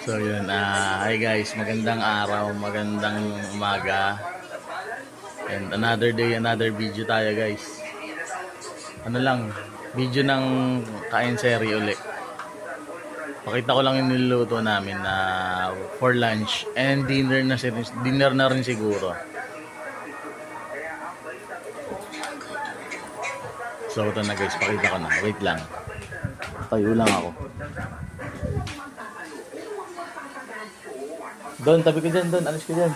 So yun, hi guys, magandang araw, magandang umaga. And another day, another video tayo guys. Ano lang, video ng kain seri uli. Pakita ko lang yung niluluto namin na for lunch and dinner na rin siguro. So ito na guys, pakita ko na. Wait lang. Tayo lang ako. Doon, tabi ko dyan, doon. Alis ko dyan.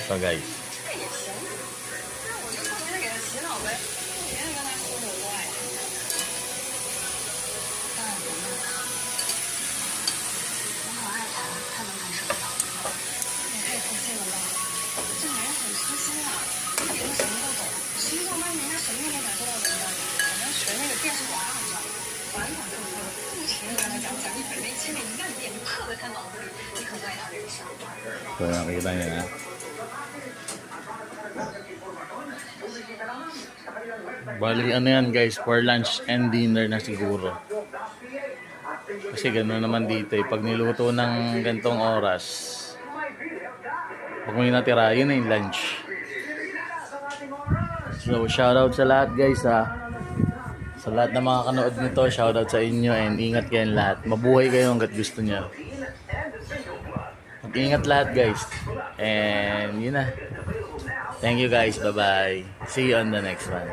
Ito guys. So nakikita niyo na. Bali ano yan guys, for lunch and dinner na siguro. Kasi gano'n naman dito eh. Pag niluto ng gantong oras, pag may natira, yun na yung lunch. So shoutout sa lahat guys ha. Sa lahat ng mga kanood nito, shoutout sa inyo and ingat kayong lahat. Mabuhay kayo hanggat gusto nyo. Mag-ingat lahat guys. And yun na. Thank you guys. Bye-bye. See you on the next one.